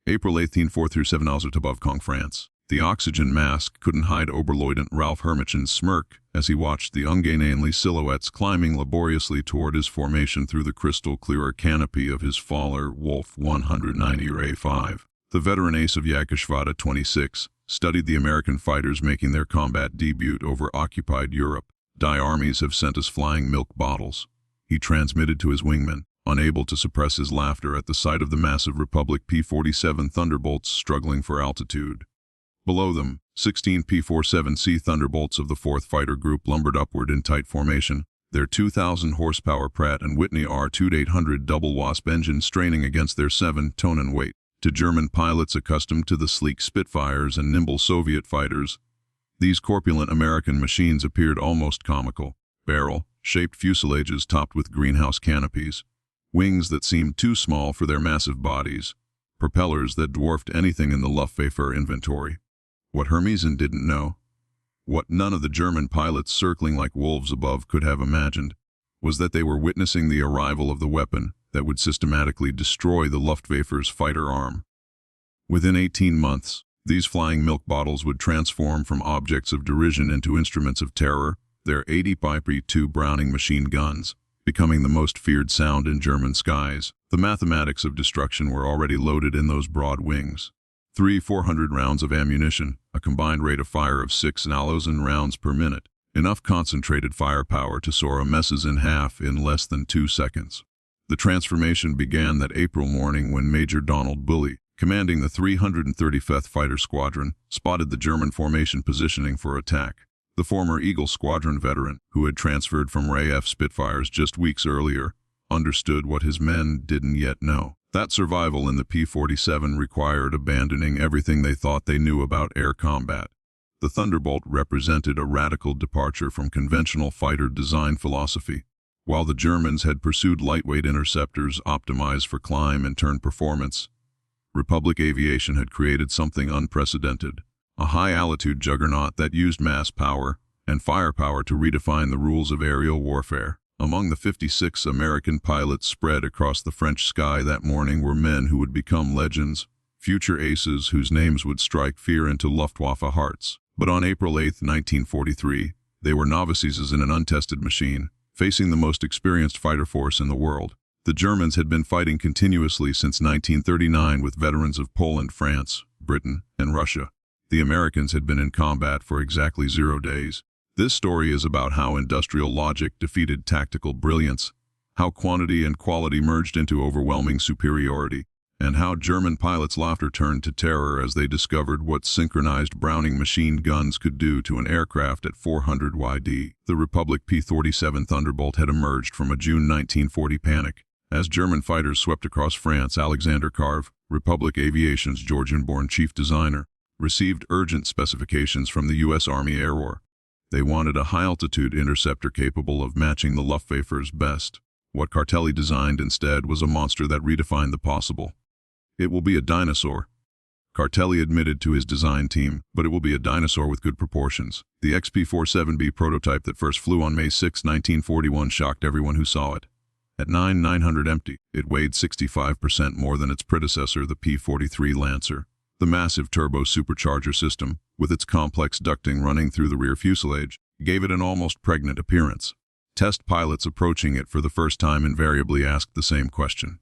April 18, 4-7 hours above Caen, France. The oxygen mask couldn't hide Oberleutnant Ralph Hermichen's smirk as he watched the ungainly silhouettes climbing laboriously toward his formation through the crystal-clear canopy of his Faller Wolf 190 A5. The veteran ace of Yakashvata 26 studied the American fighters making their combat debut over occupied Europe. Die armies have sent us flying milk bottles, he transmitted to his wingman, unable to suppress his laughter at the sight of the massive Republic P-47 Thunderbolts struggling for altitude. Below them, 16 P-47C Thunderbolts of the 4th Fighter Group lumbered upward in tight formation, their 2,000-horsepower Pratt & Whitney R2800 double Wasp engine straining against their 7-ton weight. To German pilots accustomed to the sleek Spitfires and nimble Soviet fighters, these corpulent American machines appeared almost comical. Barrel-shaped fuselages topped with greenhouse canopies, wings that seemed too small for their massive bodies, propellers that dwarfed anything in the Luftwaffe inventory. What Hermisen didn't know, what none of the German pilots circling like wolves above could have imagined, was that they were witnessing the arrival of the weapon that would systematically destroy the Luftwaffe's fighter arm. Within 18 months, these flying milk bottles would transform from objects of derision into instruments of terror, their 80-2 Browning machine guns becoming the most feared sound in German skies. The mathematics of destruction were already loaded in those broad wings. 400 rounds of ammunition, a combined rate of fire of 6,000 rounds per minute, enough concentrated firepower to saw messes in half in less than 2 seconds. The transformation began that April morning when Major Donald Bully, commanding the 335th Fighter Squadron, spotted the German formation positioning for attack. The former Eagle Squadron veteran, who had transferred from RAF Spitfires just weeks earlier, understood what his men didn't yet know. That survival in the P-47 required abandoning everything they thought they knew about air combat. The Thunderbolt represented a radical departure from conventional fighter design philosophy. While the Germans had pursued lightweight interceptors optimized for climb and turn performance, Republic Aviation had created something unprecedented, a high-altitude juggernaut that used mass power and firepower to redefine the rules of aerial warfare. Among the 56 American pilots spread across the French sky that morning were men who would become legends, future aces whose names would strike fear into Luftwaffe hearts. But on April 8, 1943, they were novices in an untested machine, facing the most experienced fighter force in the world. The Germans had been fighting continuously since 1939 with veterans of Poland, France, Britain, and Russia. The Americans had been in combat for exactly 0 days. This story is about how industrial logic defeated tactical brilliance, how quantity and quality merged into overwhelming superiority, and how German pilots' laughter turned to terror as they discovered what synchronized Browning machine guns could do to an aircraft at 400 YD. The Republic P-47 Thunderbolt had emerged from a June 1940 panic. As German fighters swept across France, Alexander Carve, Republic Aviation's Georgian-born chief designer, received urgent specifications from the U.S. Army Air Corps. They wanted a high-altitude interceptor capable of matching the Luftwaffe's best. What Cartelli designed instead was a monster that redefined the possible. It will be a dinosaur, Cartelli admitted to his design team, but it will be a dinosaur with good proportions. The XP-47B prototype that first flew on May 6, 1941 shocked everyone who saw it. At 9,900 empty, it weighed 65% more than its predecessor, the P-43 Lancer. The massive turbo supercharger system, with its complex ducting running through the rear fuselage, gave it an almost pregnant appearance. Test pilots approaching it for the first time invariably asked the same question.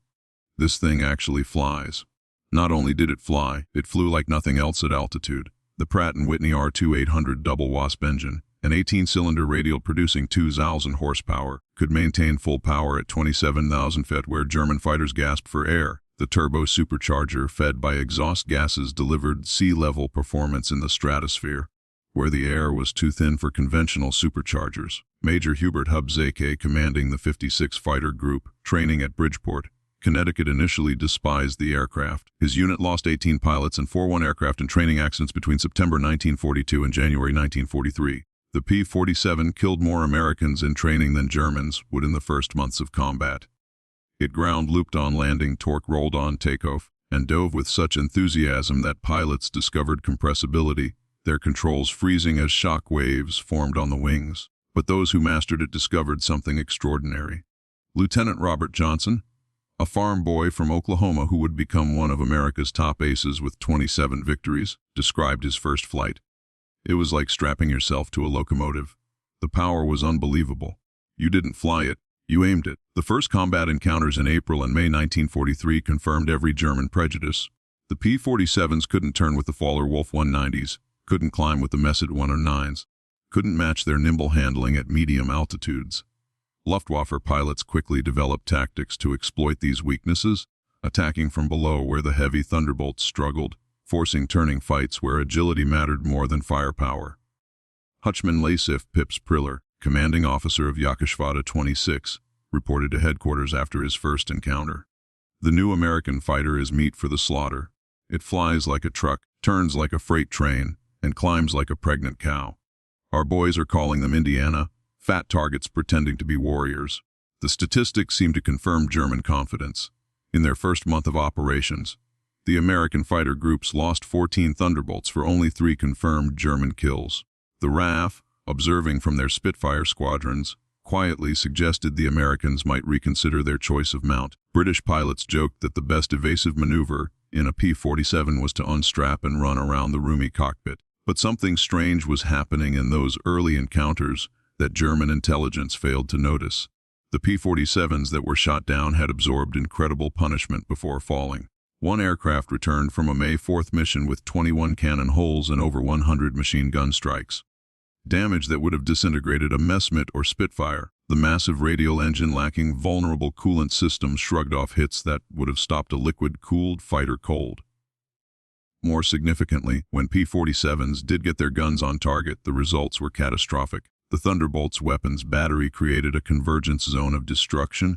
This thing actually flies. Not only did it fly, it flew like nothing else at altitude. The Pratt & Whitney R2800 double Wasp engine, an 18-cylinder radial producing 2,000 horsepower, could maintain full power at 27,000 feet where German fighters gasped for air. The turbo supercharger, fed by exhaust gases, delivered sea-level performance in the stratosphere, where the air was too thin for conventional superchargers. Major Hubert Hubzake, commanding the 56 Fighter Group, training at Bridgeport, Connecticut, initially despised the aircraft. His unit lost 18 pilots and 41 aircraft in training accidents between September 1942 and January 1943. The P-47 killed more Americans in training than Germans would in the first months of combat. It ground looped on landing, torque rolled on takeoff, and dove with such enthusiasm that pilots discovered compressibility, their controls freezing as shock waves formed on the wings. But those who mastered it discovered something extraordinary. Lieutenant Robert Johnson, A farm boy from Oklahoma who would become one of America's top aces with 27 victories, described his first flight. It was like strapping yourself to a locomotive. The power was unbelievable. You didn't fly it, you aimed it. The first combat encounters in April and May 1943 confirmed every German prejudice. The P-47s couldn't turn with the Faller Wolf 190s, couldn't climb with the Messet 109s, couldn't match their nimble handling at medium altitudes. Luftwaffe pilots quickly developed tactics to exploit these weaknesses, attacking from below where the heavy Thunderbolts struggled, forcing turning fights where agility mattered more than firepower. Hutchman Laisif Pips Priller, commanding officer of Yakashvata 26, reported to headquarters after his first encounter. The new American fighter is meat for the slaughter. It flies like a truck, turns like a freight train, and climbs like a pregnant cow. Our boys are calling them Indiana, fat targets pretending to be warriors. The statistics seem to confirm German confidence. In their first month of operations, the American fighter groups lost 14 Thunderbolts for only 3 confirmed German kills. The RAF, observing from their Spitfire squadrons, quietly suggested the Americans might reconsider their choice of mount. British pilots joked that the best evasive maneuver in a P-47 was to unstrap and run around the roomy cockpit. But something strange was happening in those early encounters that German intelligence failed to notice. The P-47s that were shot down had absorbed incredible punishment before falling. One aircraft returned from a May 4th mission with 21 cannon holes and over 100 machine gun strikes. Damage that would have disintegrated a Messerschmitt or Spitfire. The massive radial engine lacking vulnerable coolant systems shrugged off hits that would have stopped a liquid-cooled fighter cold. More significantly, when P-47s did get their guns on target, the results were catastrophic. The Thunderbolt's weapons battery created a convergence zone of destruction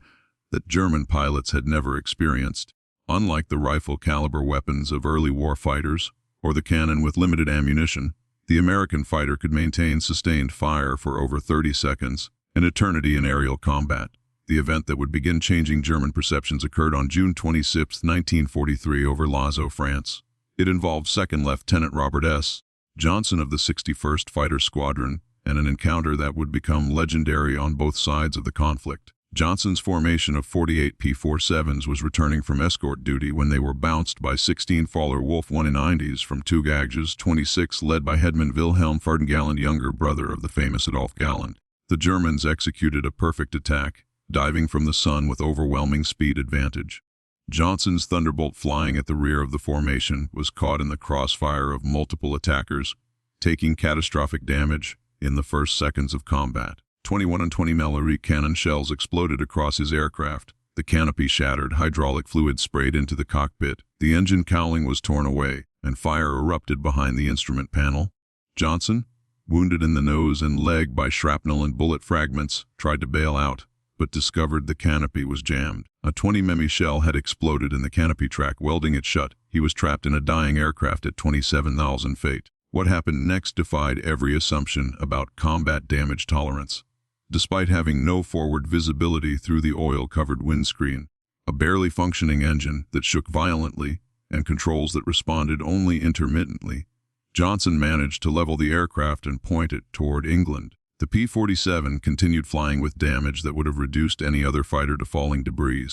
that German pilots had never experienced. Unlike the rifle-caliber weapons of early war fighters, or the cannon with limited ammunition, the American fighter could maintain sustained fire for over 30 seconds, an eternity in aerial combat. The event that would begin changing German perceptions occurred on June 26, 1943 over Lazo, France. It involved Second Lieutenant Robert S. Johnson of the 61st Fighter Squadron, and an encounter that would become legendary on both sides of the conflict. Johnson's formation of 48 P-47s was returning from escort duty when they were bounced by 16 Faller Wolf 190s from Tugag's 26 led by Headman Wilhelm Fardengalland, younger brother of the famous Adolf Galland. The Germans executed a perfect attack, diving from the sun with overwhelming speed advantage. Johnson's Thunderbolt, flying at the rear of the formation, was caught in the crossfire of multiple attackers, taking catastrophic damage in the first seconds of combat. 21 and 20 mm cannon shells exploded across his aircraft. The canopy shattered, hydraulic fluid sprayed into the cockpit. The engine cowling was torn away, and fire erupted behind the instrument panel. Johnson, wounded in the nose and leg by shrapnel and bullet fragments, tried to bail out, but discovered the canopy was jammed. A 20 mm shell had exploded in the canopy track, welding it shut. He was trapped in a dying aircraft at 27,000 feet. What happened next defied every assumption about combat damage tolerance. Despite having no forward visibility through the oil-covered windscreen, a barely functioning engine that shook violently, and controls that responded only intermittently, Johnson managed to level the aircraft and point it toward England. The P-47 continued flying with damage that would have reduced any other fighter to falling debris.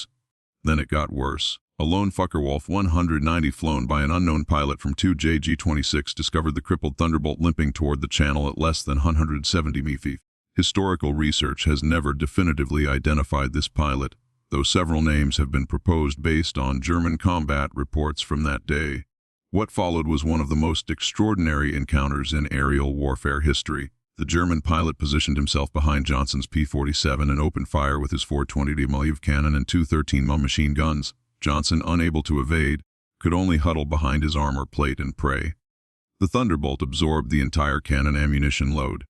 Then it got worse. A lone Focke-Wulf 190 flown by an unknown pilot from 2JG-26 discovered the crippled Thunderbolt limping toward the channel at less than 170 mph. Historical research has never definitively identified this pilot, though several names have been proposed based on German combat reports from that day. What followed was one of the most extraordinary encounters in aerial warfare history. The German pilot positioned himself behind Johnson's P-47 and opened fire with his 420 mm cannon and 213 mm machine guns. Johnson, unable to evade, could only huddle behind his armor plate and pray. The Thunderbolt absorbed the entire cannon ammunition load.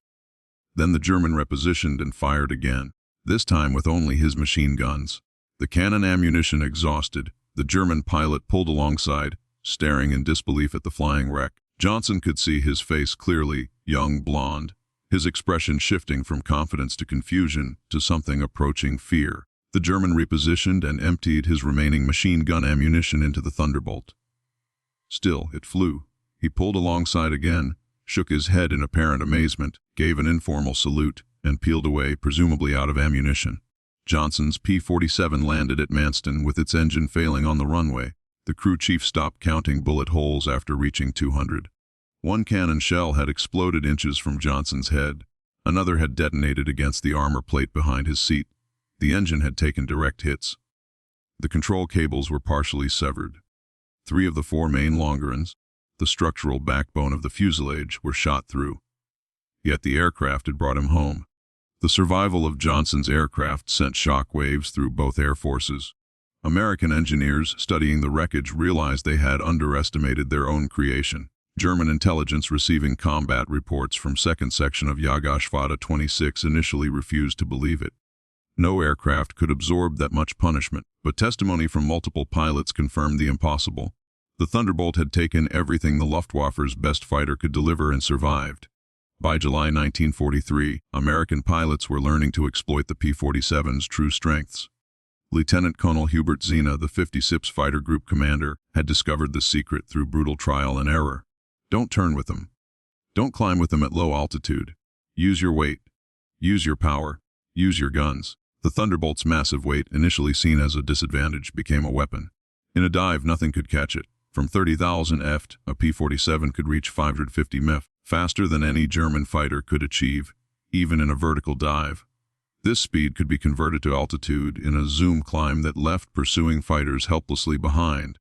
Then the German repositioned and fired again, this time with only his machine guns. The cannon ammunition exhausted, the German pilot pulled alongside, staring in disbelief at the flying wreck. Johnson could see his face clearly, young, blonde, his expression shifting from confidence to confusion to something approaching fear. The German repositioned and emptied his remaining machine gun ammunition into the Thunderbolt. Still, it flew. He pulled alongside again, shook his head in apparent amazement, gave an informal salute, and peeled away, presumably out of ammunition. Johnson's P-47 landed at Manston with its engine failing on the runway. The crew chief stopped counting bullet holes after reaching 200. One cannon shell had exploded inches from Johnson's head. Another had detonated against the armor plate behind his seat. The engine had taken direct hits. The control cables were partially severed. 3 of the 4 main longerons, the structural backbone of the fuselage, were shot through. Yet the aircraft had brought him home. The survival of Johnson's aircraft sent shock waves through both air forces. American engineers studying the wreckage realized they had underestimated their own creation. German intelligence receiving combat reports from 2nd Section of Jägerschwadron 26 initially refused to believe it. No aircraft could absorb that much punishment, but testimony from multiple pilots confirmed the impossible. The Thunderbolt had taken everything the Luftwaffe's best fighter could deliver and survived. By July 1943, American pilots were learning to exploit the P-47's true strengths. Lieutenant Colonel Hubert Zena, the 56th Fighter Group commander, had discovered the secret through brutal trial and error. Don't turn with them. Don't climb with them at low altitude. Use your weight. Use your power. Use your guns. The Thunderbolt's massive weight, initially seen as a disadvantage, became a weapon. In a dive, nothing could catch it. From 30,000 ft, a P-47 could reach 550 mph, faster than any German fighter could achieve, even in a vertical dive. This speed could be converted to altitude in a zoom climb that left pursuing fighters helplessly behind.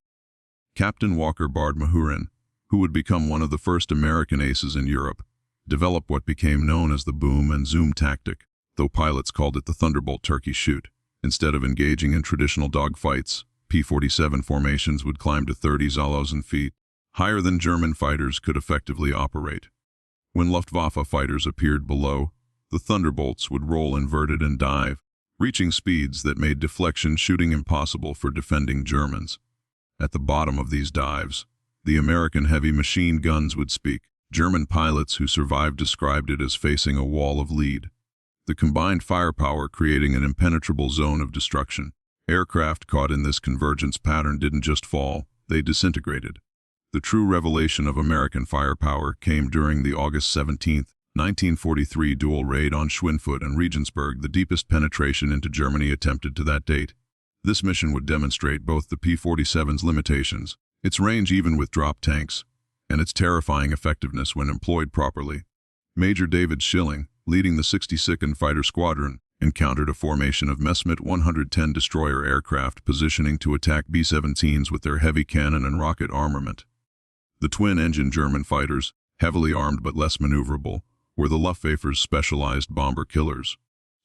Captain Walker Bard Mahurin, who would become one of the first American aces in Europe, developed what became known as the boom and zoom tactic, though pilots called it the Thunderbolt turkey shoot. Instead of engaging in traditional dogfights, P-47 formations would climb to 30,000 feet, higher than German fighters could effectively operate. When Luftwaffe fighters appeared below, the Thunderbolts would roll inverted and dive, reaching speeds that made deflection shooting impossible for defending Germans. At the bottom of these dives, the American heavy machine guns would speak. German pilots who survived described it as facing a wall of lead, the combined firepower creating an impenetrable zone of destruction. Aircraft caught in this convergence pattern didn't just fall, they disintegrated. The true revelation of American firepower came during the August 17, 1943 dual raid on Schweinfurt and Regensburg, the deepest penetration into Germany attempted to that date. This mission would demonstrate both the P-47's limitations, its range even with drop tanks, and its terrifying effectiveness when employed properly. Major David Schilling, leading the 62nd Fighter Squadron, encountered a formation of Messerschmitt 110 destroyer aircraft positioning to attack B-17s with their heavy cannon and rocket armament. The twin-engine German fighters, heavily armed but less maneuverable, were the Luftwaffe's specialized bomber killers.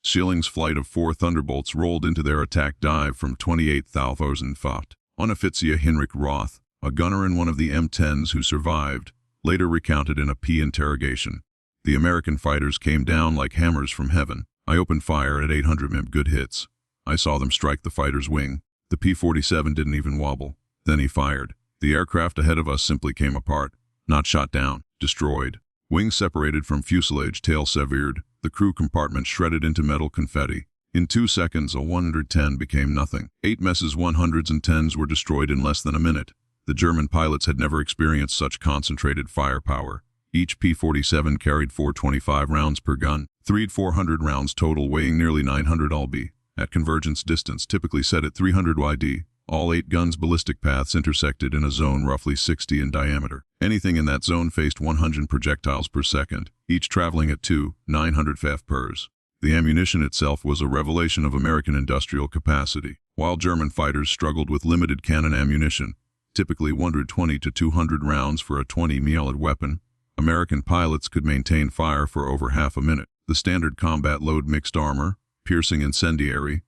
Schilling's flight of 4 Thunderbolts rolled into their attack dive from 28,000 feet. Offizier Heinrich Roth, a gunner in one of the M10s who survived, later recounted in a P interrogation. The American fighters came down like hammers from heaven. I opened fire at 800 mm good hits. I saw them strike the fighter's wing. The P-47 didn't even wobble. Then he fired. The aircraft ahead of us simply came apart. Not shot down, destroyed. Wings separated from fuselage, tail severed, the crew compartment shredded into metal confetti. In 2 seconds, a 110 became nothing. 8 Mess's 100s and 10s were destroyed in less than a minute. The German pilots had never experienced such concentrated firepower. Each P-47 carried 425 rounds per gun, 400 rounds total, weighing nearly 900 lb. At convergence distance typically set at 300 yd, all 8 guns' ballistic paths intersected in a zone roughly 60 in diameter. Anything in that zone faced 100 projectiles per second, each traveling at 900 ff. The ammunition itself was a revelation of American industrial capacity. While German fighters struggled with limited cannon ammunition, typically 120 to 200 rounds for a 20 mm weapon, American pilots could maintain fire for over half a minute. The standard combat load mixed armor, piercing incendiary,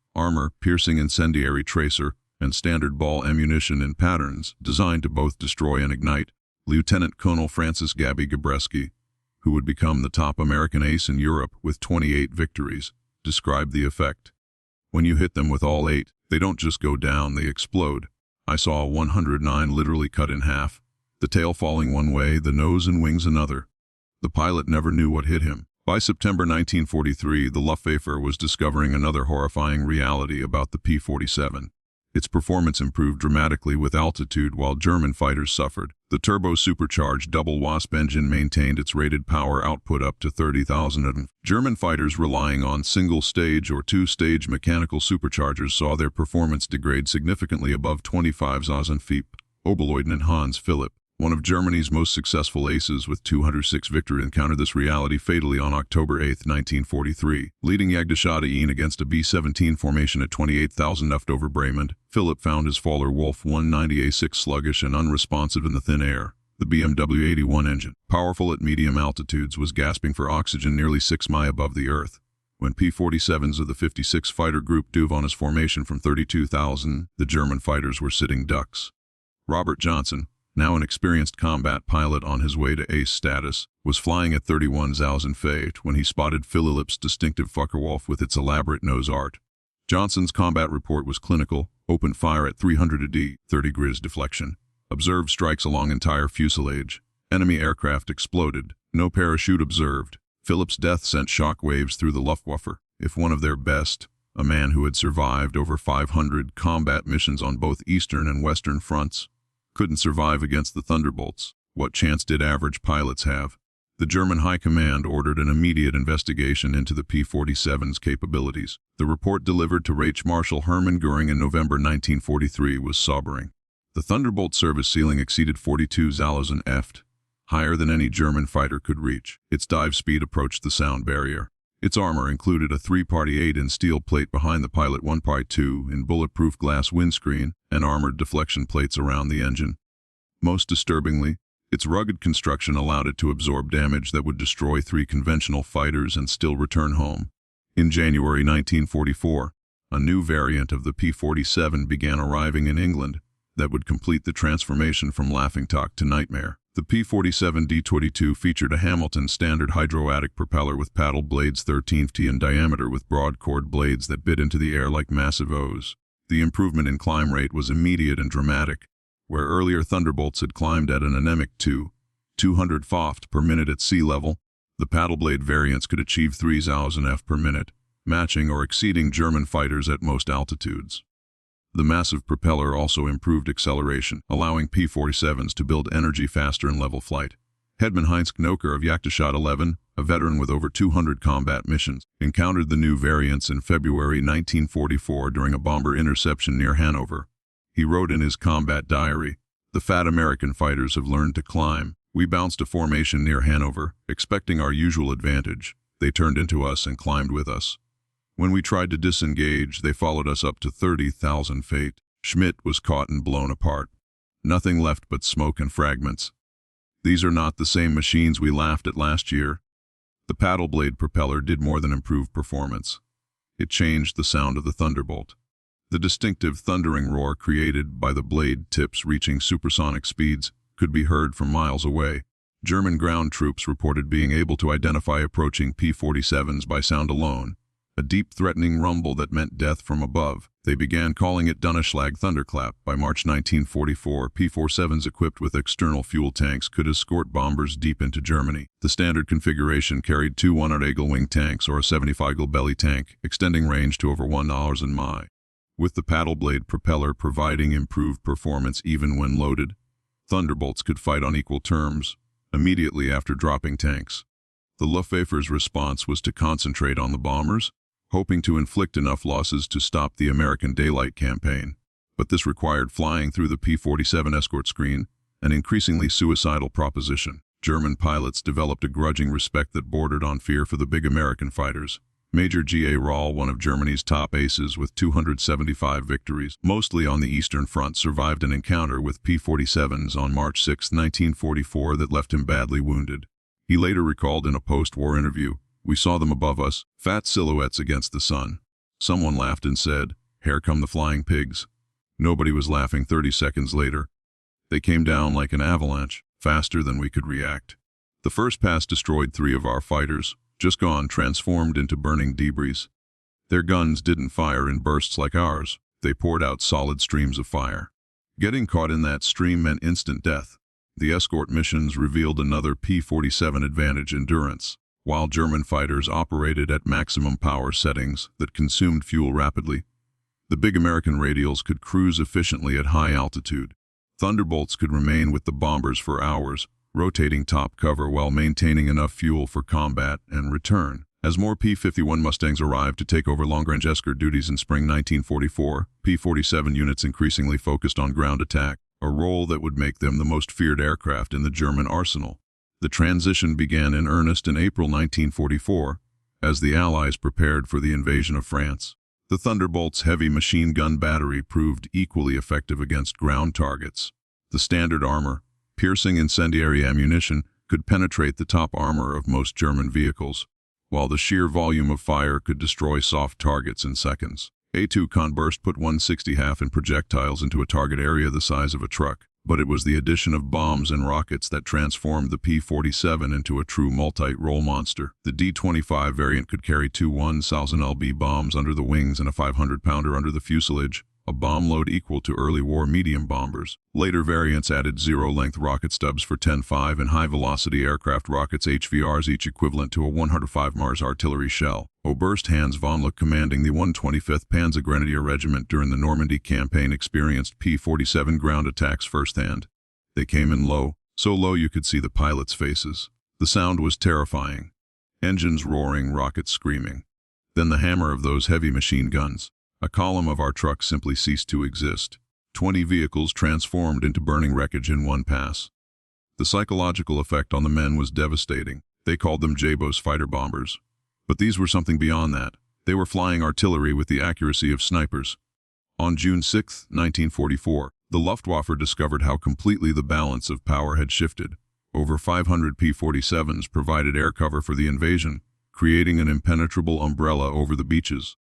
tracer, and standard ball ammunition in patterns designed to both destroy and ignite. Lieutenant Colonel Francis Gabby Gabreski, who would become the top American ace in Europe with 28 victories, described the effect. When you hit them with all 8, they don't just go down, they explode. I saw a 109 literally cut in half, the tail falling one way, the nose and wings another. The pilot never knew what hit him. By September 1943, the Luftwaffe was discovering another horrifying reality about the P-47. Its performance improved dramatically with altitude while German fighters suffered. The turbo-supercharged double Wasp engine maintained its rated power output up to 30,000. German fighters relying on single-stage or two-stage mechanical superchargers saw their performance degrade significantly above 25,000 feet. Oberleutnant Hans Philipp, one of Germany's most successful aces with 206 victories, encountered this reality fatally on October 8, 1943. Leading Jagdgeschwader against a B-17 formation at 28,000 left over Bremen, Philipp found his Faller Wolf 190A6 sluggish and unresponsive in the thin air. The BMW 81 engine, powerful at medium altitudes, was gasping for oxygen nearly 6 miles above the Earth. When P-47s of the 56 Fighter Group dove on his formation from 32,000, the German fighters were sitting ducks. Robert Johnson, now an experienced combat pilot on his way to ace status, was flying at 31,000 feet when he spotted Philipp's distinctive Focke-Wulf with its elaborate nose art. Johnson's combat report was clinical: open fire at 300 AD, 30 degrees deflection. Observed strikes along entire fuselage. Enemy aircraft exploded. No parachute observed. Philipp's death sent shock waves through the Luftwaffe. If one of their best, a man who had survived over 500 combat missions on both eastern and western fronts, couldn't survive against the Thunderbolts, what chance did average pilots have? The German High Command ordered an immediate investigation into the P-47's capabilities. The report delivered to Reich Marshal Hermann Göring in November 1943 was sobering. The Thunderbolt service ceiling exceeded 42,000 ft, higher than any German fighter could reach. Its dive speed approached the sound barrier. Its armor included a 3-party 8-in steel plate behind the pilot, 1-party 2-in bulletproof glass windscreen, and armored deflection plates around the engine. Most disturbingly, its rugged construction allowed it to absorb damage that would destroy 3 conventional fighters and still return home. In January 1944, a new variant of the P-47 began arriving in England that would complete the transformation from laughingstock to nightmare. The P-47 D-22 featured a Hamilton standard hydroatic propeller with paddle blades 13ft in diameter with broad chord blades that bit into the air like massive O's. The improvement in climb rate was immediate and dramatic. Where earlier Thunderbolts had climbed at an anemic 200 ft per minute at sea level, the paddle blade variants could achieve 3,000 ft per minute, matching or exceeding German fighters at most altitudes. The massive propeller also improved acceleration, allowing P-47s to build energy faster in level flight. Headman Heinz Knoker of Jagdgeschwader 11, a veteran with over 200 combat missions, encountered the new variants in February 1944 during a bomber interception near Hanover. He wrote in his combat diary, "The fat American fighters have learned to climb. We bounced a formation near Hanover, expecting our usual advantage. They turned into us and climbed with us. When we tried to disengage, they followed us up to 30,000 feet. Schmidt was caught and blown apart. Nothing left but smoke and fragments. These are not the same machines we laughed at last year." The paddle blade propeller did more than improve performance. It changed the sound of the Thunderbolt. The distinctive thundering roar created by the blade tips reaching supersonic speeds could be heard from miles away. German ground troops reported being able to identify approaching P-47s by sound alone, a deep threatening rumble that meant death from above. They began calling it Donnerschlag Thunderclap. By March 1944, P-47s equipped with external fuel tanks could escort bombers deep into Germany. The standard configuration carried 2 100 wing tanks or a 75 belly tank, extending range to over 1,000 mi. With the paddle blade propeller providing improved performance even when loaded, Thunderbolts could fight on equal terms immediately after dropping tanks. The Luftwaffe's response was to concentrate on the bombers, hoping to inflict enough losses to stop the American daylight campaign. But this required flying through the P-47 escort screen, an increasingly suicidal proposition. German pilots developed a grudging respect that bordered on fear for the big American fighters. Major G.A. Rahl, one of Germany's top aces with 275 victories, mostly on the Eastern Front, survived an encounter with P-47s on March 6, 1944 that left him badly wounded. He later recalled in a post-war interview, "We saw them above us, fat silhouettes against the sun. Someone laughed and said, 'Here come the flying pigs.' Nobody was laughing 30 seconds later. They came down like an avalanche, faster than we could react. The first pass destroyed 3 of our fighters, just gone, transformed into burning debris. Their guns didn't fire in bursts like ours. They poured out solid streams of fire. Getting caught in that stream meant instant death." The escort missions revealed another P-47 advantage: endurance. While German fighters operated at maximum power settings that consumed fuel rapidly, The big American radials could cruise efficiently at high altitude. Thunderbolts could remain with the bombers for hours, rotating top cover while maintaining enough fuel for combat and return. As more P-51 Mustangs arrived to take over long-range escort duties in spring 1944, P-47 units increasingly focused on ground attack, a role that would make them the most feared aircraft in the German arsenal. The transition began in earnest in April 1944, as the Allies prepared for the invasion of France. The Thunderbolt's heavy machine gun battery proved equally effective against ground targets. The standard armor, piercing incendiary ammunition, could penetrate the top armor of most German vehicles, while the sheer volume of fire could destroy soft targets in seconds. A 2-con burst put 160 half-in projectiles into a target area the size of a truck, but it was the addition of bombs and rockets that transformed the P-47 into a true multi-role monster. The D-25 variant could carry two 1,000 lb bombs under the wings and a 500-pounder under the fuselage, a bomb load equal to early war medium bombers. Later variants added zero-length rocket stubs for 10.5 and high-velocity aircraft rockets HVRs, each equivalent to a 105 Mars artillery shell. Oberst Hans von Luck, commanding the 125th Panzergrenadier Regiment during the Normandy campaign, experienced P-47 ground attacks firsthand. They came in low, so low you could see the pilots' faces. The sound was terrifying. Engines roaring, rockets screaming. Then the hammer of those heavy machine guns. A column of our trucks simply ceased to exist. 20 vehicles transformed into burning wreckage in one pass. The psychological effect on the men was devastating. They called them Jabos fighter bombers. But these were something beyond that. They were flying artillery with the accuracy of snipers. On June 6, 1944, the Luftwaffe discovered how completely the balance of power had shifted. Over 500 P-47s provided air cover for the invasion, creating an impenetrable umbrella over the beaches.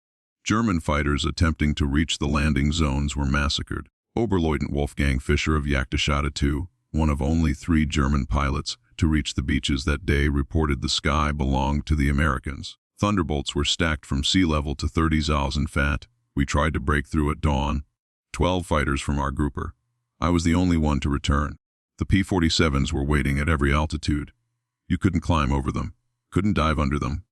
German fighters attempting to reach the landing zones were massacred. Oberleutnant Wolfgang Fischer of Jagdgeschwader II, one of only 3 German pilots to reach the beaches that day, reported the sky belonged to the Americans. Thunderbolts were stacked from sea level to 30,000 feet. We tried to break through at dawn. 12 fighters from our grouper. I was the only one to return. The P-47s were waiting at every altitude. You couldn't climb over them, couldn't dive under them.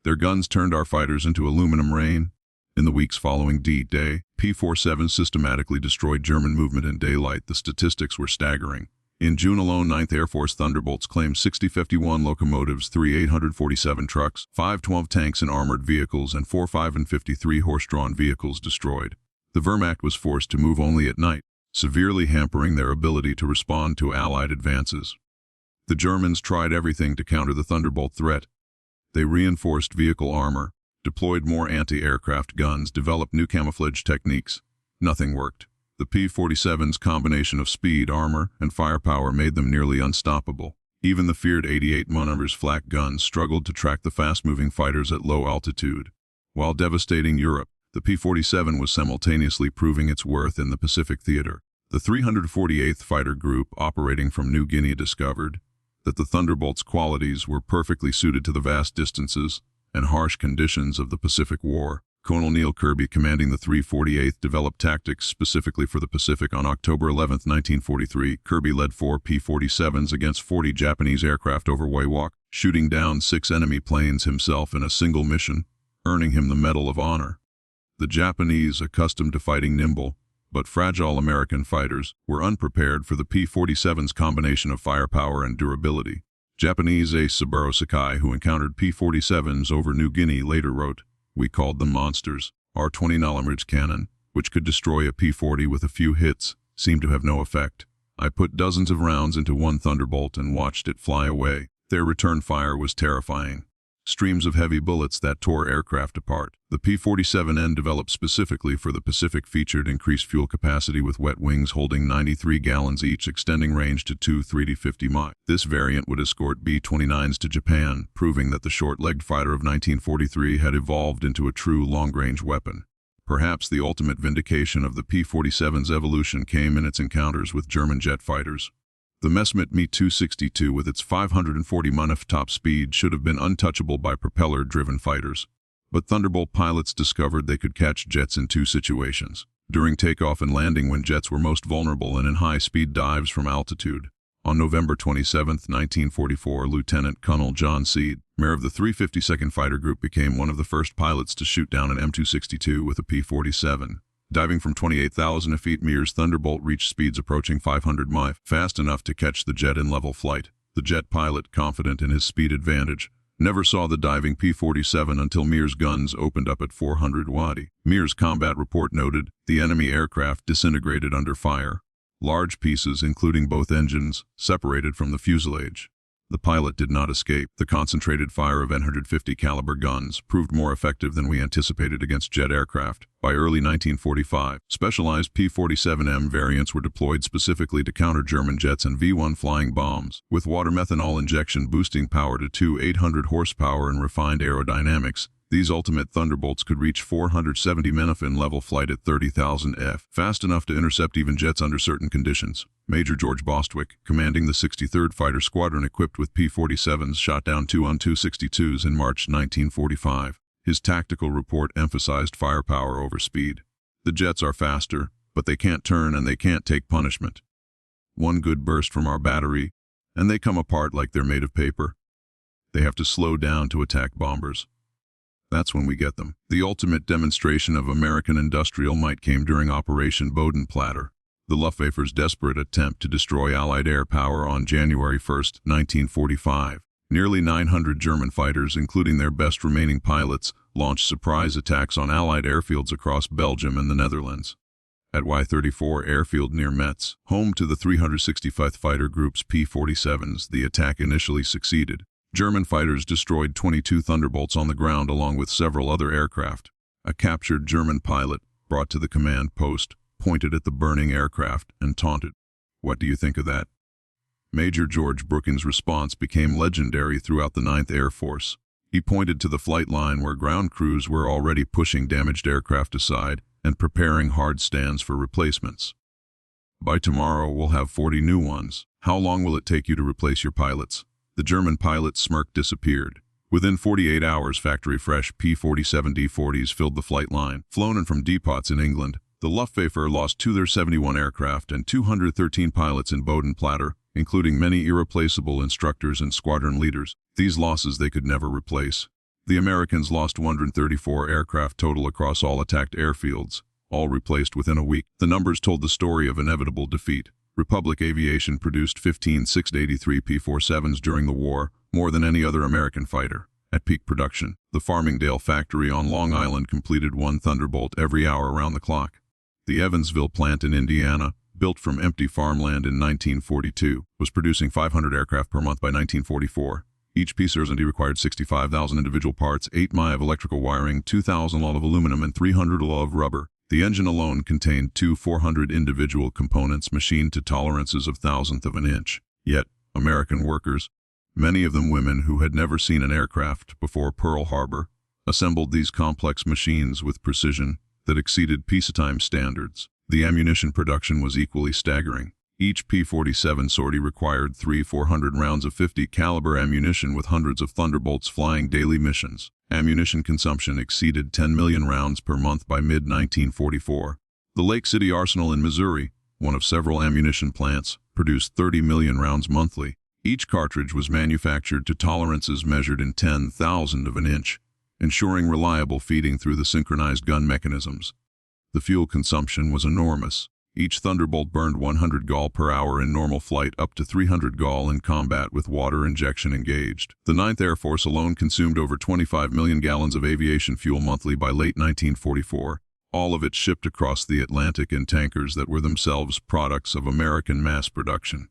Their guns turned our fighters into aluminum rain. In the weeks following D-Day, P-47 systematically destroyed German movement in daylight. The statistics were staggering. In June alone, 9th Air Force Thunderbolts claimed 60 locomotives, 3 847 trucks, 5 12 tanks and armored vehicles, and 4 5 and 53 horse-drawn vehicles destroyed. The Wehrmacht was forced to move only at night, severely hampering their ability to respond to Allied advances. The Germans tried everything to counter the Thunderbolt threat. They reinforced vehicle armor, deployed more anti-aircraft guns, developed new camouflage techniques. Nothing worked. The P-47's combination of speed, armor, and firepower made them nearly unstoppable. Even the feared 88 mm flak guns struggled to track the fast-moving fighters at low altitude. While devastating Europe, the P-47 was simultaneously proving its worth in the Pacific theater. The 348th Fighter Group, operating from New Guinea, discovered that the Thunderbolt's qualities were perfectly suited to the vast distances and harsh conditions of the Pacific War. Colonel Neil Kirby, commanding the 348th, developed tactics specifically for the Pacific. On October 11, 1943, Kirby led 4 P-47s against 40 Japanese aircraft over Wewak, shooting down 6 enemy planes himself in a single mission, earning him the Medal of Honor. The Japanese, accustomed to fighting nimble but fragile American fighters, were unprepared for the P-47's combination of firepower and durability. Japanese ace Saburo Sakai, who encountered P-47s over New Guinea, later wrote, "We called them monsters. Our 20-mm cannon, which could destroy a P-40 with a few hits, seemed to have no effect. I put dozens of rounds into one Thunderbolt and watched it fly away. Their return fire was terrifying. Streams of heavy bullets that tore aircraft apart. The P-47N, developed specifically for the Pacific, featured increased fuel capacity with wet wings holding 93 gallons each, extending range to 350 miles. This variant would escort B-29s to Japan, proving that the short-legged fighter of 1943 had evolved into a true long-range weapon. Perhaps the ultimate vindication of the P-47's evolution came in its encounters with German jet fighters. The Messerschmitt Me-262, with its 540 mph top speed, should have been untouchable by propeller-driven fighters. But Thunderbolt pilots discovered they could catch jets in 2 situations: during takeoff and landing, when jets were most vulnerable, and in high-speed dives from altitude. On November 27, 1944, Lieutenant Colonel John Seed, mayor of the 352nd Fighter Group, became one of the first pilots to shoot down an M262 with a P-47. Diving from 28,000 feet, Meare's Thunderbolt reached speeds approaching 500 mi, fast enough to catch the jet in level flight. The jet pilot, confident in his speed advantage, never saw the diving P-47 until Meare's guns opened up at 400 wadi. Meare's combat report noted, the enemy aircraft disintegrated under fire. Large pieces, including both engines, separated from the fuselage. The pilot did not escape. The concentrated fire of 150 caliber guns proved more effective than we anticipated against jet aircraft. By early 1945, specialized P-47M variants were deployed specifically to counter German jets and V-1 flying bombs. With water methanol injection boosting power to 800 horsepower and refined aerodynamics, these ultimate Thunderbolts could reach 470 men in level flight at 30,000 f, fast enough to intercept even jets under certain conditions. Major George Bostwick, commanding the 63rd Fighter Squadron equipped with P-47s, shot down 2 Tu-62s in March 1945. His tactical report emphasized firepower over speed. The jets are faster, but they can't turn and they can't take punishment. One good burst from our battery, and they come apart like they're made of paper. They have to slow down to attack bombers. That's when we get them. The ultimate demonstration of American industrial might came during Operation Bodenplatte, the Luftwaffe's desperate attempt to destroy Allied air power on January 1, 1945. Nearly 900 German fighters, including their best remaining pilots, launched surprise attacks on Allied airfields across Belgium and the Netherlands. At Y-34 airfield near Metz, home to the 365th Fighter Group's P-47s, the attack initially succeeded. German fighters destroyed 22 Thunderbolts on the ground along with several other aircraft. A captured German pilot, brought to the command post, pointed at the burning aircraft and taunted. What do you think of that? Major George Brookings' response became legendary throughout the 9th Air Force. He pointed to the flight line where ground crews were already pushing damaged aircraft aside and preparing hard stands for replacements. By tomorrow, we'll have 40 new ones. How long will it take you to replace your pilots? The German pilot's smirk disappeared. Within 48 hours, factory-fresh P-47 D-40s filled the flight line. Flown in from depots in England, the Luftwaffe lost 2 of their 71 aircraft and 213 pilots in Bodenplatte, including many irreplaceable instructors and squadron leaders. These losses they could never replace. The Americans lost 134 aircraft total across all attacked airfields, all replaced within a week. The numbers told the story of inevitable defeat. Republic Aviation produced 15 683 P-47s during the war, more than any other American fighter. At peak production, the Farmingdale factory on Long Island completed 1 Thunderbolt every hour around the clock. The Evansville plant in Indiana, built from empty farmland in 1942, was producing 500 aircraft per month by 1944. Each P-47 required 65,000 individual parts, 8 mi of electrical wiring, 2,000 lot of aluminum, and 300 lot of rubber. The engine alone contained 400 individual components machined to tolerances of thousandth of an inch. Yet, American workers, many of them women who had never seen an aircraft before Pearl Harbor, assembled these complex machines with precision that exceeded peacetime standards. The ammunition production was equally staggering. Each P-47 sortie required 400 rounds of 50 caliber ammunition with hundreds of Thunderbolts flying daily missions. Ammunition consumption exceeded 10 million rounds per month by mid-1944. The Lake City Arsenal in Missouri, one of several ammunition plants, produced 30 million rounds monthly. Each cartridge was manufactured to tolerances measured in 10,000 of an inch, ensuring reliable feeding through the synchronized gun mechanisms. The fuel consumption was enormous. Each Thunderbolt burned 100 gall per hour in normal flight, up to 300 gall in combat with water injection engaged. The 9th Air Force alone consumed over 25 million gallons of aviation fuel monthly by late 1944, all of it shipped across the Atlantic in tankers that were themselves products of American mass production.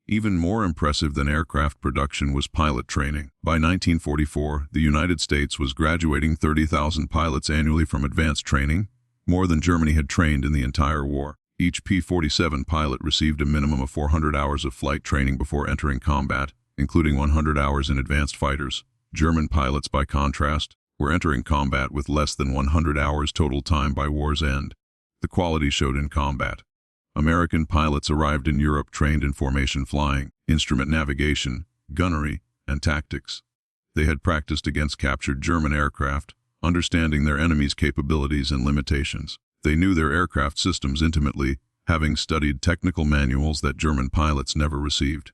Even more impressive than aircraft production was pilot training. By 1944, the United States was graduating 30,000 pilots annually from advanced training, more than Germany had trained in the entire war. Each P-47 pilot received a minimum of 400 hours of flight training before entering combat, including 100 hours in advanced fighters. German pilots, by contrast, were entering combat with less than 100 hours total time by war's end. The quality showed in combat. American pilots arrived in Europe trained in formation flying, instrument navigation, gunnery, and tactics. They had practiced against captured German aircraft, understanding their enemy's capabilities and limitations. They knew their aircraft systems intimately, having studied technical manuals that German pilots never received.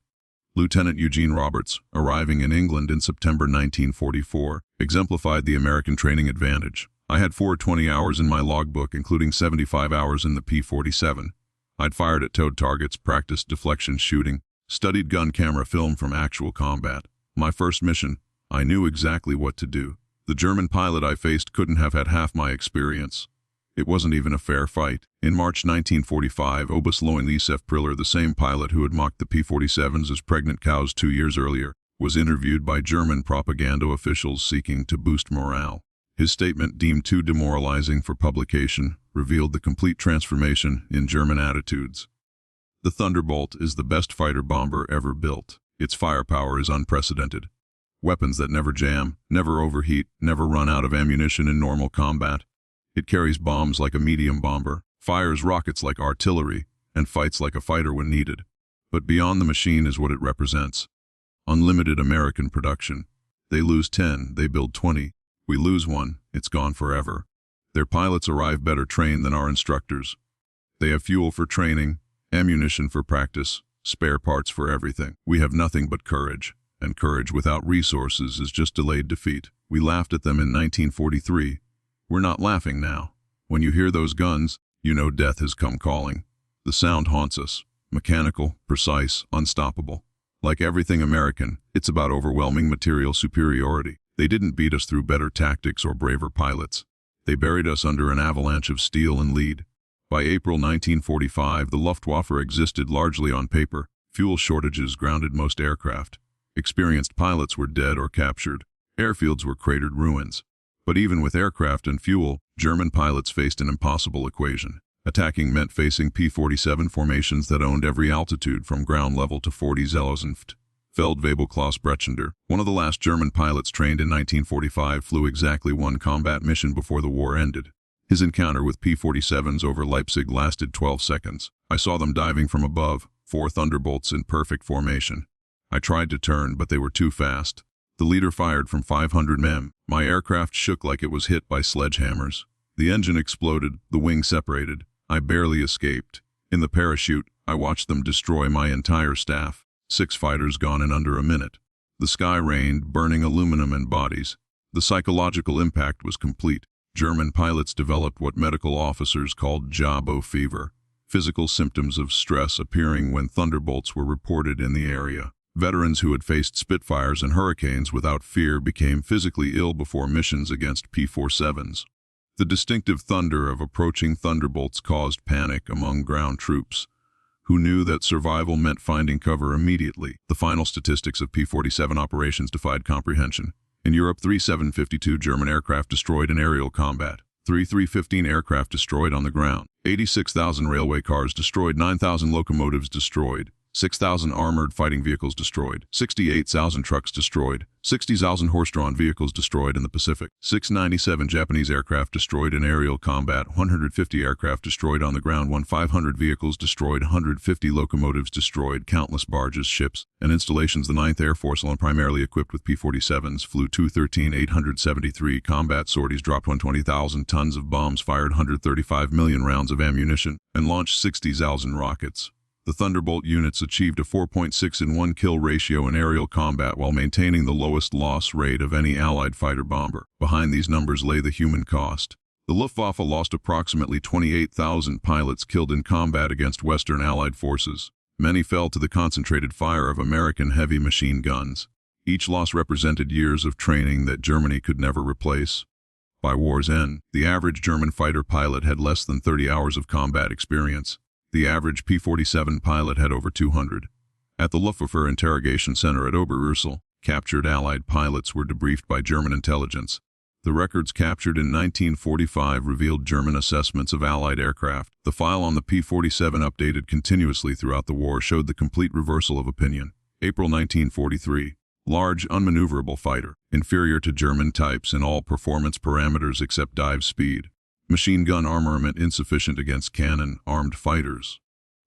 Lieutenant Eugene Roberts, arriving in England in September 1944, exemplified the American training advantage. I had 420 hours in my logbook, including 75 hours in the P-47. I'd fired at towed targets, practiced deflection shooting, studied gun camera film from actual combat. My first mission, I knew exactly what to do. The German pilot I faced couldn't have had half my experience. It wasn't even a fair fight. In March 1945, Oberstleutnant Josef Priller, the same pilot who had mocked the P-47s as pregnant cows 2 years earlier, was interviewed by German propaganda officials seeking to boost morale. His statement, deemed too demoralizing for publication, revealed the complete transformation in German attitudes. The Thunderbolt is the best fighter bomber ever built. Its firepower is unprecedented. Weapons that never jam, never overheat, never run out of ammunition in normal combat. It carries bombs like a medium bomber, fires rockets like artillery, and fights like a fighter when needed. But beyond the machine is what it represents. Unlimited American production. They lose 10, they build 20. We lose one, it's gone forever. Their pilots arrive better trained than our instructors. They have fuel for training, ammunition for practice, spare parts for everything. We have nothing but courage, and courage without resources is just delayed defeat. We laughed at them in 1943. We're not laughing now. When you hear those guns, you know death has come calling. The sound haunts us. Mechanical, precise, unstoppable. Like everything American, it's about overwhelming material superiority. They didn't beat us through better tactics or braver pilots. They buried us under an avalanche of steel and lead. By April 1945, the Luftwaffe existed largely on paper. Fuel shortages grounded most aircraft. Experienced pilots were dead or captured. Airfields were cratered ruins. But even with aircraft and fuel, German pilots faced an impossible equation. Attacking meant facing P-47 formations that owned every altitude from ground level to 40 Zelosenft. Feldwebel Klaus Brechender, one of the last German pilots trained in 1945, flew exactly one combat mission before the war ended. His encounter with P-47s over Leipzig lasted 12 seconds. I saw them diving from above, 4 Thunderbolts in perfect formation. I tried to turn, but they were too fast. The leader fired from 500 m. My aircraft shook like it was hit by sledgehammers. The engine exploded, the wing separated. I barely escaped. In the parachute, I watched them destroy my entire staff. 6 fighters gone in under a minute. The sky rained, burning aluminum and bodies. The psychological impact was complete. German pilots developed what medical officers called Jabo fever, physical symptoms of stress appearing when Thunderbolts were reported in the area. Veterans who had faced Spitfires and Hurricanes without fear became physically ill before missions against P-47s. The distinctive thunder of approaching Thunderbolts caused panic among ground troops, who knew that survival meant finding cover immediately. The final statistics of P-47 operations defied comprehension. In Europe, 3 752 German aircraft destroyed in aerial combat, 3 315 aircraft destroyed on the ground, 86,000 railway cars destroyed, 9,000 locomotives destroyed, 6,000 armored fighting vehicles destroyed, 68,000 trucks destroyed, 60,000 horse-drawn vehicles destroyed in the Pacific, 697 Japanese aircraft destroyed in aerial combat, 150 aircraft destroyed on the ground, 500 vehicles destroyed, 150 locomotives destroyed, countless barges, ships, and installations. The 9th Air Force, alone primarily equipped with P-47s, flew 213,873 combat sorties, dropped 120,000 tons of bombs, fired 135 million rounds of ammunition, and launched 60,000 rockets. The Thunderbolt units achieved a 4.6 in 1 kill ratio in aerial combat while maintaining the lowest loss rate of any Allied fighter bomber. Behind these numbers lay the human cost. The Luftwaffe lost approximately 28,000 pilots killed in combat against Western Allied forces. Many fell to the concentrated fire of American heavy machine guns. Each loss represented years of training that Germany could never replace. By war's end, the average German fighter pilot had less than 30 hours of combat experience. The average P-47 pilot had over 200. At the Luftwaffe Interrogation Center at Oberursel, captured Allied pilots were debriefed by German intelligence. The records captured in 1945 revealed German assessments of Allied aircraft. The file on the P-47, updated continuously throughout the war, showed the complete reversal of opinion. April 1943. Large, unmaneuverable fighter, inferior to German types in all performance parameters except dive speed. Machine gun armament insufficient against cannon-armed fighters.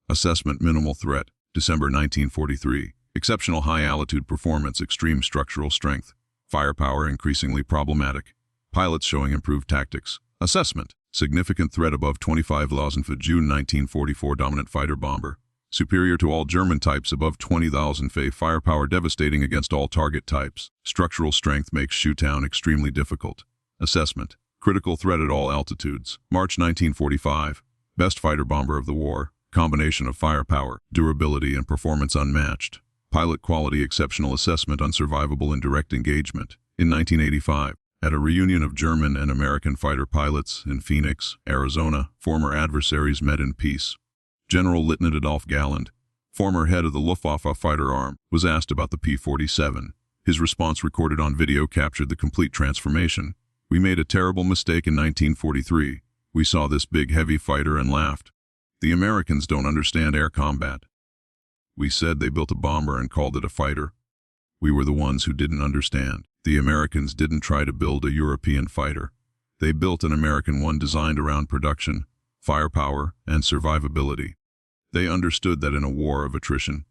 Assessment: minimal threat. December 1943. Exceptional high-altitude performance, extreme structural strength. Firepower increasingly problematic. Pilots showing improved tactics. Assessment: significant threat above 25,000 ft. June 1944. Dominant fighter bomber. Superior to all German types above 20,000 ft. Firepower devastating against all target types. Structural strength makes shootdown extremely difficult. Assessment: Critical threat at all altitudes. March 1945. Best fighter bomber of the war. Combination of firepower, durability, and performance unmatched. Pilot quality exceptional assessment unsurvivable in direct engagement. In 1985, at a reunion of German and American fighter pilots in Phoenix, Arizona, former adversaries met in peace. General Lieutenant Adolf Galland, former head of the Luftwaffe fighter arm, was asked about the P-47. His response, recorded on video, captured the complete transformation. "We made a terrible mistake in 1943. We saw this big heavy fighter and laughed. The Americans don't understand air combat. We said they built a bomber and called it a fighter. We were the ones who didn't understand. The Americans didn't try to build a European fighter. They built an American one designed around production, firepower, and survivability. They understood that in a war of attrition,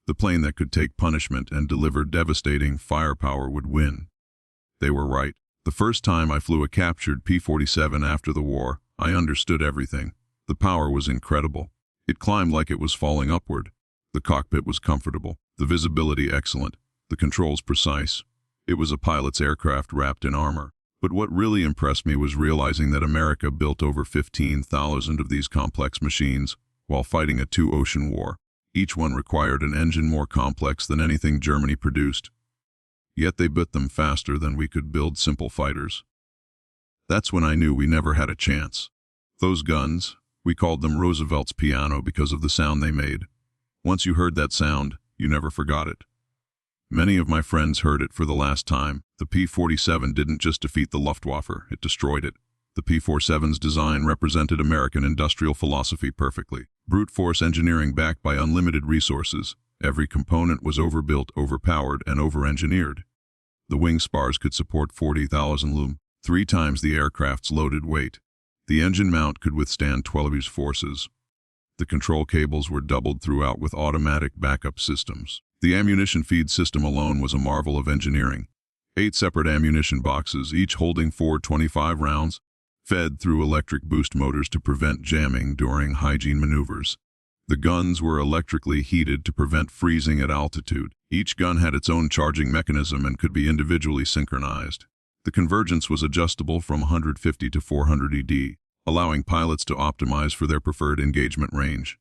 the plane that could take punishment and deliver devastating firepower would win. They were right. The first time I flew a captured P-47 after the war, I understood everything. The power was incredible. It climbed like it was falling upward. The cockpit was comfortable, the visibility excellent, the controls precise. It was a pilot's aircraft wrapped in armor. But what really impressed me was realizing that America built over 15,000 of these complex machines while fighting a two-ocean war. Each one required an engine more complex than anything Germany produced. Yet they built them faster than we could build simple fighters. That's when I knew we never had a chance. Those guns, we called them Roosevelt's piano because of the sound they made. Once you heard that sound, you never forgot it. Many of my friends heard it for the last time. The P-47 didn't just defeat the Luftwaffe, it destroyed it. The P-47's design represented American industrial philosophy perfectly. Brute force engineering backed by unlimited resources. Every component was overbuilt, overpowered, and over-engineered. The wing spars could support 40,000 loom, 3 times the aircraft's loaded weight. The engine mount could withstand 12 forces. The control cables were doubled throughout with automatic backup systems. The ammunition feed system alone was a marvel of engineering. 8 separate ammunition boxes, each holding 425 rounds, fed through electric boost motors to prevent jamming during hygiene maneuvers. The guns were electrically heated to prevent freezing at altitude. Each gun had its own charging mechanism and could be individually synchronized. The convergence was adjustable from 150 to 400 ED, allowing pilots to optimize for their preferred engagement range.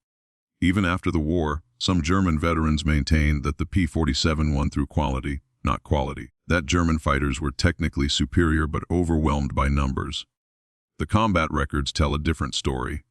Even after the war, some German veterans maintained that the P-47 won through quality, not quality. That German fighters were technically superior but overwhelmed by numbers. The combat records tell a different story.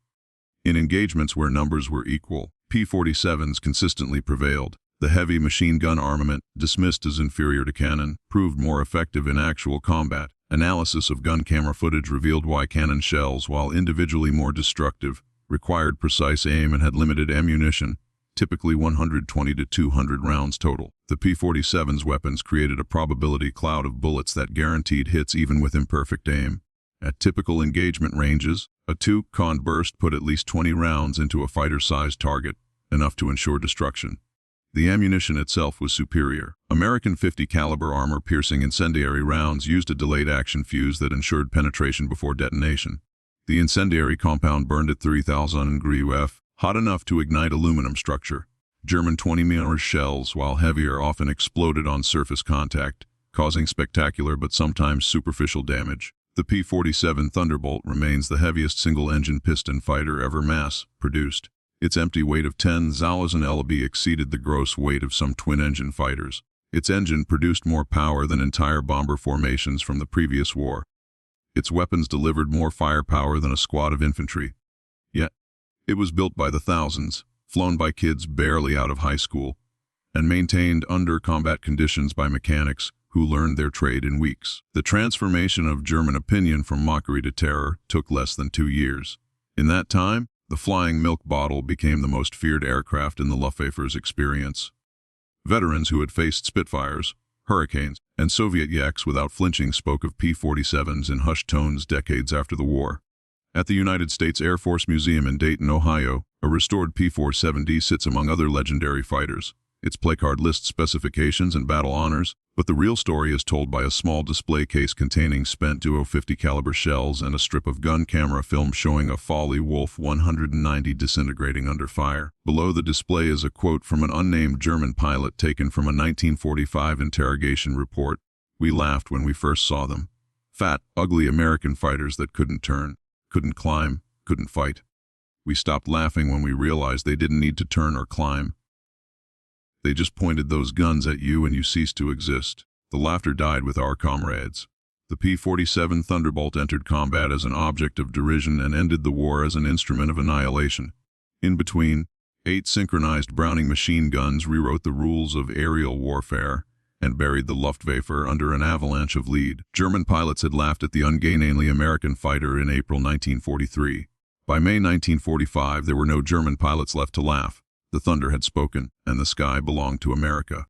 In engagements where numbers were equal, P-47s consistently prevailed. The heavy machine gun armament, dismissed as inferior to cannon, proved more effective in actual combat. Analysis of gun camera footage revealed why cannon shells, while individually more destructive, required precise aim and had limited ammunition, typically 120 to 200 rounds total. The P-47's weapons created a probability cloud of bullets that guaranteed hits even with imperfect aim. At typical engagement ranges, a 2-con burst put at least 20 rounds into a fighter-sized target, enough to ensure destruction. The ammunition itself was superior. American .50 caliber armor-piercing incendiary rounds used a delayed action fuse that ensured penetration before detonation. The incendiary compound burned at 3,000 degrees F, hot enough to ignite aluminum structure. German 20mm shells, while heavier, often exploded on surface contact, causing spectacular but sometimes superficial damage. The P-47 Thunderbolt remains the heaviest single-engine piston fighter ever mass-produced. Its empty weight of 10,000 lb exceeded the gross weight of some twin-engine fighters. Its engine produced more power than entire bomber formations from the previous war. Its weapons delivered more firepower than a squad of infantry. Yet, it was built by the thousands, flown by kids barely out of high school, and maintained under combat conditions by mechanics who learned their trade in weeks. The transformation of German opinion from mockery to terror took less than 2 years. In that time, the flying milk bottle became the most feared aircraft in the Luftwaffe's experience. Veterans who had faced Spitfires, Hurricanes, and Soviet Yaks without flinching spoke of P-47s in hushed tones decades after the war. At the United States Air Force Museum in Dayton, Ohio, a restored P-47D sits among other legendary fighters. Its placard lists specifications and battle honors, but the real story is told by a small display case containing spent .50 caliber shells and a strip of gun camera film showing a Folly Wolf 190 disintegrating under fire. Below the display is a quote from an unnamed German pilot taken from a 1945 interrogation report. "We laughed when we first saw them. Fat, ugly American fighters that couldn't turn, couldn't climb, couldn't fight. We stopped laughing when we realized they didn't need to turn or climb. They just pointed those guns at you and you ceased to exist. The laughter died with our comrades. The P-47 Thunderbolt entered combat as an object of derision and ended the war as an instrument of annihilation. In between, 8 synchronized Browning machine guns rewrote the rules of aerial warfare and buried the Luftwaffe under an avalanche of lead. German pilots had laughed at the ungainly American fighter in April 1943. By May 1945, there were no German pilots left to laugh. The thunder had spoken, and the sky belonged to America.